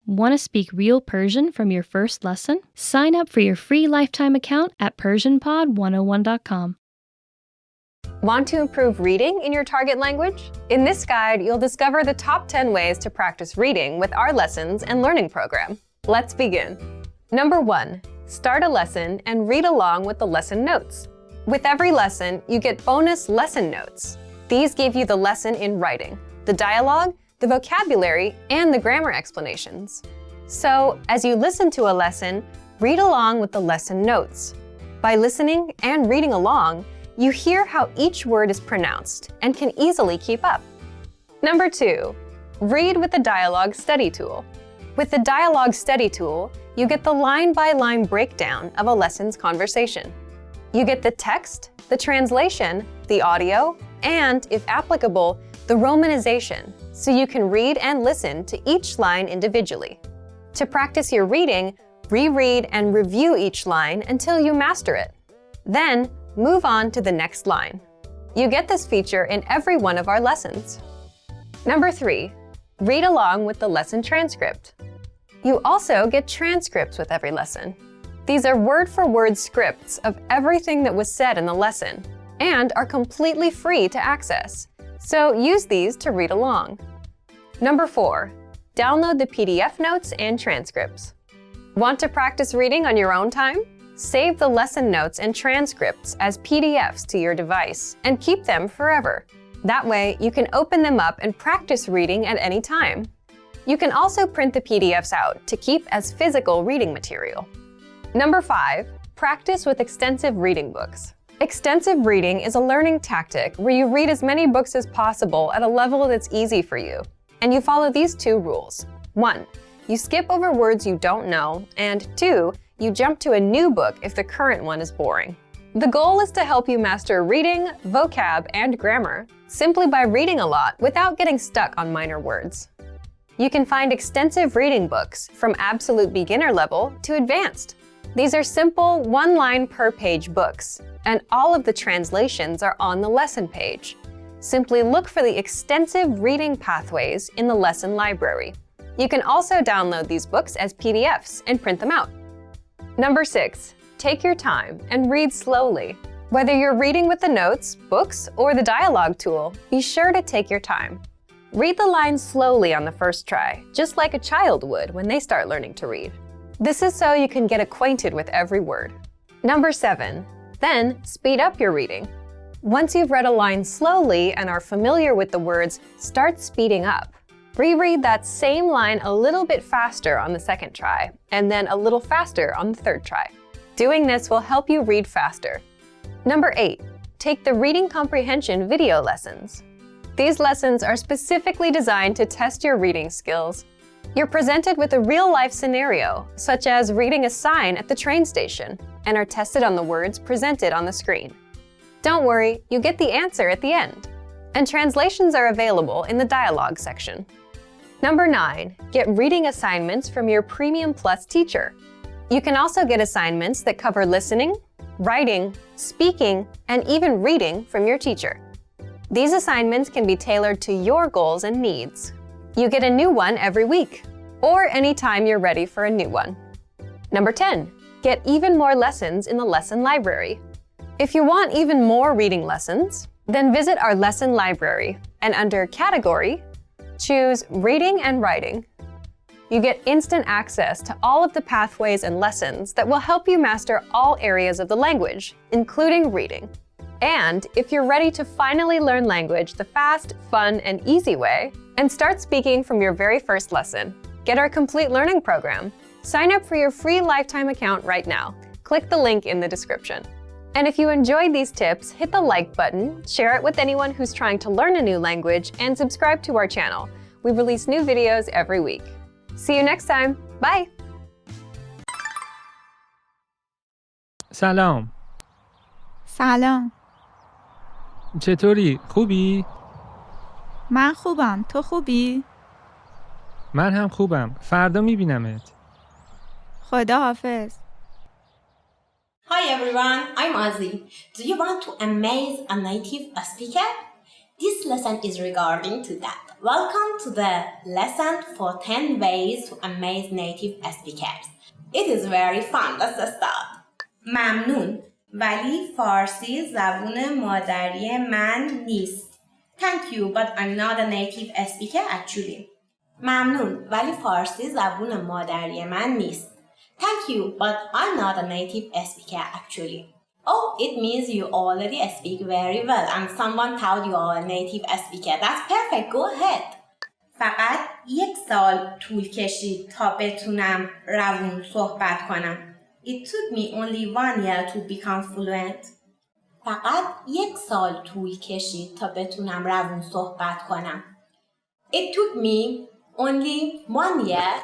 Want to speak real Persian from your first lesson? Sign up for your free lifetime account at PersianPod101.com. Want to improve reading in your target language? In this guide, you'll discover the top 10 ways to practice reading with our lessons and learning program. Let's begin. Number 1, start a lesson and read along with the lesson notes. With every lesson, you get bonus lesson notes. These give you the lesson in writing, the dialogue, the vocabulary, and the grammar explanations. So, as you listen to a lesson, read along with the lesson notes. By listening and reading along, you hear how each word is pronounced and can easily keep up. Number 2, read with the Dialogue Study Tool. With the Dialogue Study Tool, you get the line-by-line breakdown of a lesson's conversation. You get the text, the translation, the audio, and, if applicable, the romanization, so you can read and listen to each line individually. To practice your reading, reread and review each line until you master it. Then, move on to the next line. You get this feature in every one of our lessons. Number 3, read along with the lesson transcript. You also get transcripts with every lesson. These are word-for-word scripts of everything that was said in the lesson and are completely free to access, so use these to read along. Number 4, download the PDF notes and transcripts. Want to practice reading on your own time? Save the lesson notes and transcripts as PDFs to your device and keep them forever. That way, you can open them up and practice reading at any time. You can also print the PDFs out to keep as physical reading material. Number 5, practice with extensive reading books. Extensive reading is a learning tactic where you read as many books as possible at a level that's easy for you. And you follow these 2 rules. 1, you skip over words you don't know, and 2, you jump to a new book if the current one is boring. The goal is to help you master reading, vocab, and grammar simply by reading a lot without getting stuck on minor words. You can find extensive reading books from absolute beginner level to advanced. These are simple, one-line per page books, and all of the translations are on the lesson page. Simply look for the extensive reading pathways in the lesson library. You can also download these books as PDFs and print them out. Number 6, take your time and read slowly. Whether you're reading with the notes, books, or the dialogue tool, be sure to take your time. Read the lines slowly on the first try, just like a child would when they start learning to read. This is so you can get acquainted with every word. Number 7, then speed up your reading. Once you've read a line slowly and are familiar with the words, start speeding up. Reread that same line a little bit faster on the second try, and then a little faster on the third try. Doing this will help you read faster. Number 8, take the reading comprehension video lessons. These lessons are specifically designed to test your reading skills. You're presented with a real-life scenario, such as reading a sign at the train station, and are tested on the words presented on the screen. Don't worry, you get the answer at the end. And translations are available in the dialogue section. Number 9, get reading assignments from your Premium Plus teacher. You can also get assignments that cover listening, writing, speaking, and even reading from your teacher. These assignments can be tailored to your goals and needs. You get a new one every week, or anytime you're ready for a new one. Number 10, get even more lessons in the lesson library. If you want even more reading lessons, then visit our lesson library and under Category, choose Reading and Writing. You get instant access to all of the pathways and lessons that will help you master all areas of the language, including reading. And if you're ready to finally learn language the fast, fun, and easy way, and start speaking from your very first lesson, get our complete learning program. Sign up for your free lifetime account right now. Click the link in the description. And if you enjoyed these tips, hit the like button, share it with anyone who's trying to learn a new language, and subscribe to our channel. We release new videos every week. See you next time. Bye! سلام. سلام. چطوری؟ خوبی؟ من خوبم. تو خوبی؟ من هم خوبم. فردا میبینمت. خدا حافظ. Hi everyone, I'm Ozzy. Do you want to amaze a native speaker? This lesson is regarding to that. Welcome to the lesson for 10 ways to amaze native speakers. It is very fun. Let's start. ممنون ولی فارسی زبون مادری من نیست. Thank you but I'm not a native speaker actually. ممنون ولی فارسی زبون مادری من نیست. Thank you but I'm not a native speaker actually. Oh, it means you already speak very well and someone told you are a native speaker. That's perfect. Go ahead. فقط 1 سال طول کشید تا بتونم روون صحبت کنم. It took me only 1 year to become fluent. فقط 1 سال طول کشید تا بتونم روون صحبت کنم. It took me only 1 year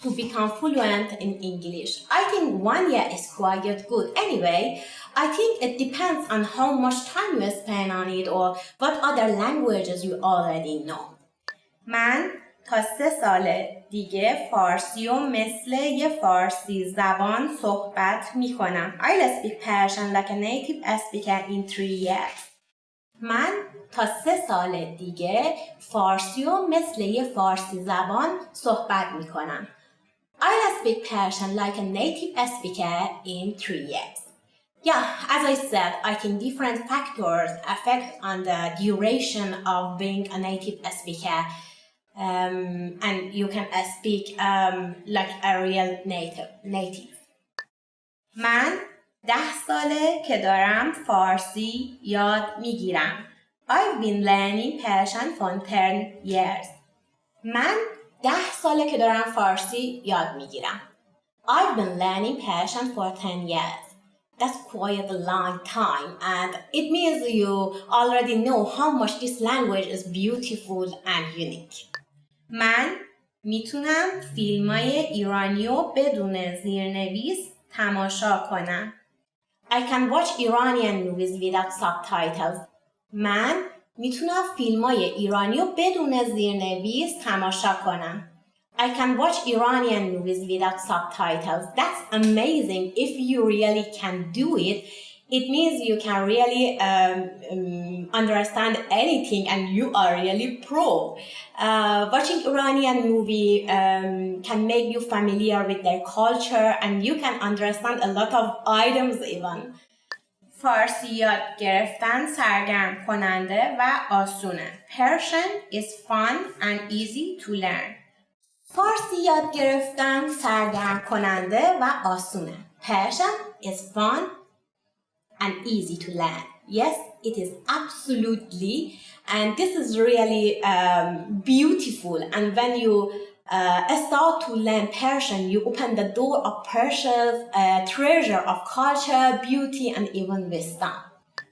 to become fluent in English. I think 1 year is quite good. Anyway, I think it depends on how much time you spend on it or what other languages you already know. من تا 3 سال دیگه فارسی و مثل یه فارسی زبان صحبت می کنم. I'll speak Persian like a native speaker in 3 years. من تا 3 سال دیگه فارسی و مثل یه فارسی زبان صحبت می کنم. I'll speak Persian like a native speaker in 3 years. Yeah, as I said, I think different factors affect on the duration of being a native speaker. And you can speak like a real native. من 10 ساله که دارم فارسی یاد میگیرم. I've been learning Persian for 10 years. من 10 ساله که دارم فارسی یاد میگیرم. I've been learning Persian for 10 years. That's quite a long time and it means you already know how much this language is beautiful and unique. من میتونم فیلمای ایرانی رو بدون زیرنویس تماشا کنم. I can watch Iranian movies without subtitles. من میتونم فیلمای ایرانی رو بدون زیرنویس تماشا کنم. I can watch Iranian movies without subtitles. That's amazing. If you really can do it, it means you can really understand anything and you are really pro. Watching Iranian movie can make you familiar with their culture and you can understand a lot of items even. فارسی یاد گرفتن سرگرم کننده و آسونه. Persian is fun and easy to learn. فارسی یاد گرفتن سرگرم کننده و آسونه. Persian is fun and easy to learn. Yes, it is absolutely, and this is really beautiful. And when you start to learn Persian, you open the door of Persia's treasure of culture, beauty, and even wisdom.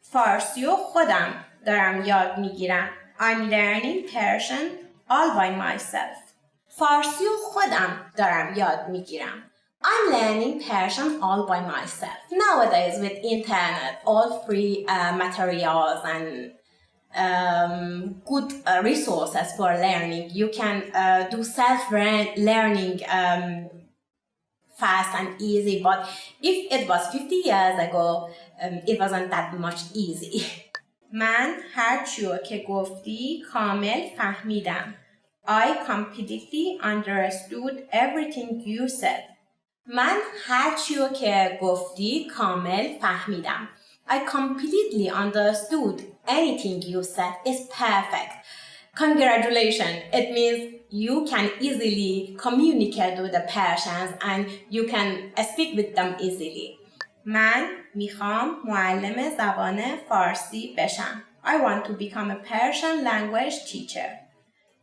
فارسی رو خودم دارم یاد میگیرم. I'm learning Persian all by myself. فارسی رو خودم دارم یاد میگیرم. I'm learning Persian all by myself. Nowadays with internet, all free materials and good resources for learning, you can do self-learning fast and easy. But if it was 50 years ago, it wasn't that much easy. من هر چیو که گفتی کامل فهمیدم. I completely understood everything you said. من هر چیو که گفتی کامل فهمیدم. I completely understood anything you said. Is perfect. Congratulations. It means you can easily communicate with the Persians and you can speak with them easily. من میخوام معلم زبان فارسی بشم. I want to become a Persian language teacher.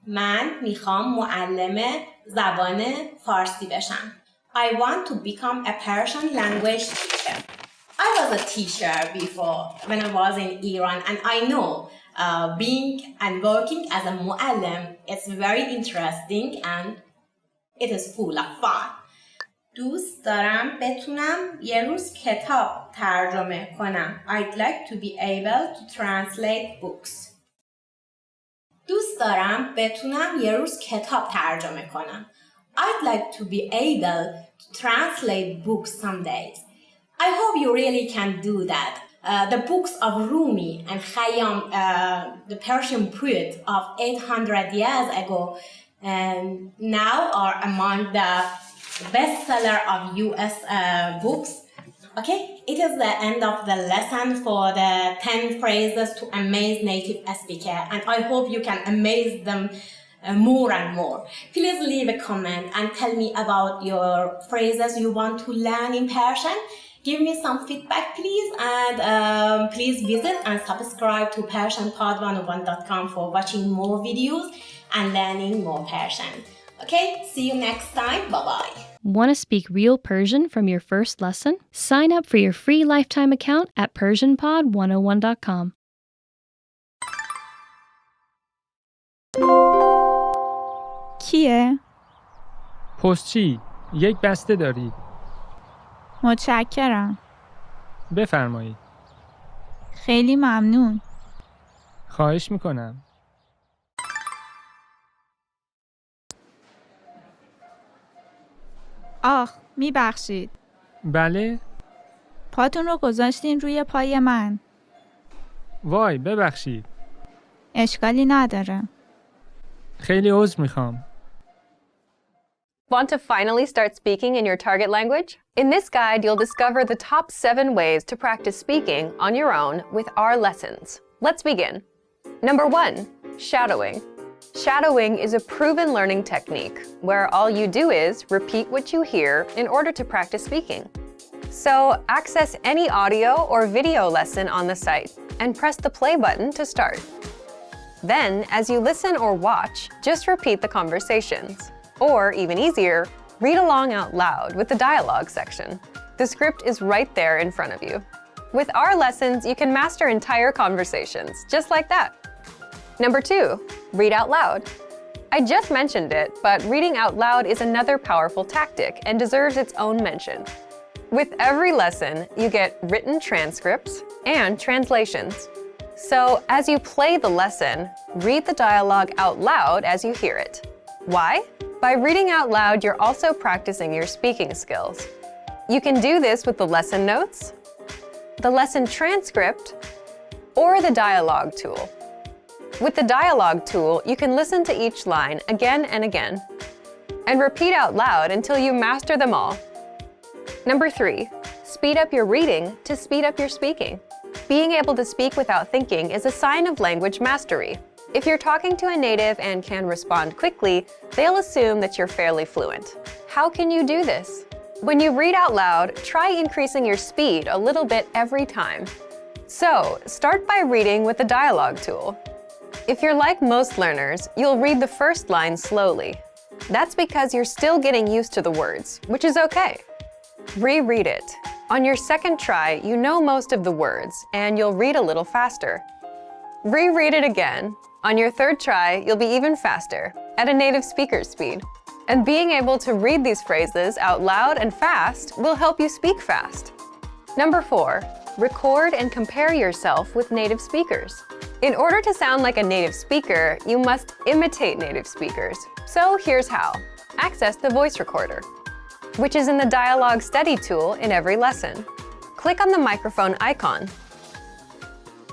من میخوام معلم زبان فارسی بشم. I want to become a Persian language teacher. I was a teacher before when I was in Iran and I know being and working as a muallim is very interesting and it is full of fun. دوست دارم بتونم یه روز کتاب ترجمه کنم. I'd like to be able to translate books. دوست دارم بتونم یه روز کتاب ترجمه کنم. I'd like to be able to translate books some days. I hope you really can do that. The books of Rumi and Khayyam, the Persian poet of 800 years ago, now are among the bestseller of US books. Okay, it is the end of the lesson for the 10 phrases to amaze native speaker, and I hope you can amaze them more and more. Please leave a comment and tell me about your phrases you want to learn in Persian. Give me some feedback, please, and please visit and subscribe to PersianPod101.com for watching more videos and learning more Persian. Okay, see you next time. Bye-bye. Want to speak real Persian from your first lesson? Sign up for your free lifetime account at PersianPod101.com. کیه؟ پستچی، یک بسته دارید. متشکرم. بفرمایید. خیلی ممنون. خواهش میکنم. آخ، میبخشید. بله؟ پاتون رو گذاشتین روی پای من. وای، ببخشید. اشکالی نداره. خیلی عذر میخوام. Want to finally start speaking in your target language? In this guide, you'll discover the top 7 ways to practice speaking on your own with our lessons. Let's begin. Number 1, shadowing. Shadowing is a proven learning technique where all you do is repeat what you hear in order to practice speaking. So, access any audio or video lesson on the site and press the play button to start. Then, as you listen or watch, just repeat the conversations. Or, even easier, read along out loud with the dialogue section. The script is right there in front of you. With our lessons, you can master entire conversations, just like that. Number 2, read out loud. I just mentioned it, but reading out loud is another powerful tactic and deserves its own mention. With every lesson, you get written transcripts and translations. So, as you play the lesson, read the dialogue out loud as you hear it. Why? By reading out loud, you're also practicing your speaking skills. You can do this with the lesson notes, the lesson transcript, or the dialogue tool. With the dialogue tool, you can listen to each line again and again, and repeat out loud until you master them all. Number 3, speed up your reading to speed up your speaking. Being able to speak without thinking is a sign of language mastery. If you're talking to a native and can respond quickly, they'll assume that you're fairly fluent. How can you do this? When you read out loud, try increasing your speed a little bit every time. So, start by reading with the dialogue tool. If you're like most learners, you'll read the first line slowly. That's because you're still getting used to the words, which is okay. Reread it. On your second try, you know most of the words, and you'll read a little faster. Reread it again. On your third try, you'll be even faster, at a native speaker's speed. And being able to read these phrases out loud and fast will help you speak fast. Number 4, record and compare yourself with native speakers. In order to sound like a native speaker, you must imitate native speakers. So here's how. Access the voice recorder, which is in the dialogue study tool in every lesson. Click on the microphone icon.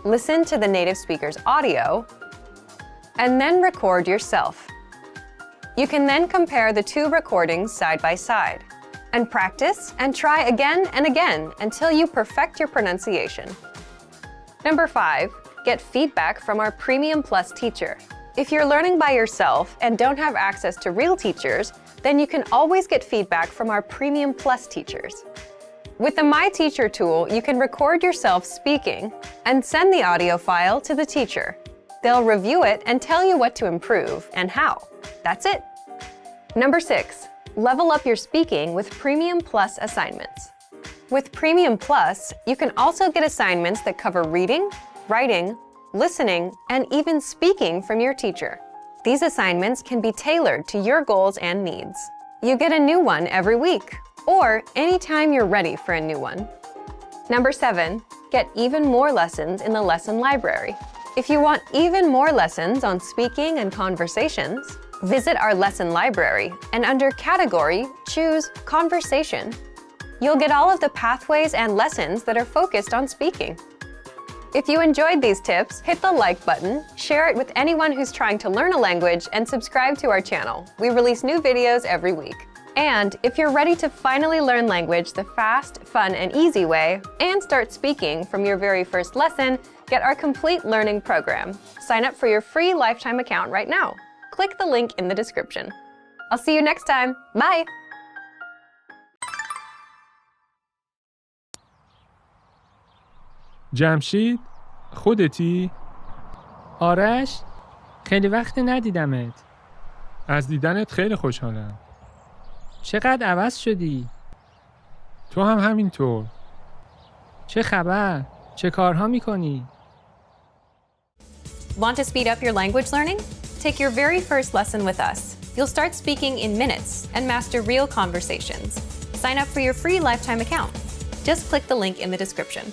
Listen to the native speaker's audio, and then record yourself. You can then compare the 2 recordings side by side, and practice and try again and again until you perfect your pronunciation. Number 5, get feedback from our Premium Plus teacher. If you're learning by yourself and don't have access to real teachers, then you can always get feedback from our Premium Plus teachers. With the My Teacher tool, you can record yourself speaking and send the audio file to the teacher. They'll review it and tell you what to improve and how. That's it. Number 6, level up your speaking with Premium Plus assignments. With Premium Plus, you can also get assignments that cover reading, writing, listening, and even speaking from your teacher. These assignments can be tailored to your goals and needs. You get a new one every week, or anytime you're ready for a new one. Number 7, get even more lessons in the lesson library. If you want even more lessons on speaking and conversations, visit our lesson library and under Category, choose Conversation. You'll get all of the pathways and lessons that are focused on speaking. If you enjoyed these tips, hit the like button, share it with anyone who's trying to learn a language, and subscribe to our channel. We release new videos every week. And if you're ready to finally learn language the fast, fun, and easy way, and start speaking from your very first lesson, get our complete learning program. Sign up for your free lifetime account right now. Click the link in the description. I'll see you next time. Bye! جمشید خودتی؟ آرش خیلی وقت ندیدمت. از دیدنت خیلی خوشحالم. چقدر عوض شدی؟ تو هم همینطور. چه خبر؟ چه کارها میکنی؟ Want to speed up your language learning? Take your very first lesson with us. You'll start speaking in minutes and master real conversations. Sign up for your free lifetime account. Just click the link in the description.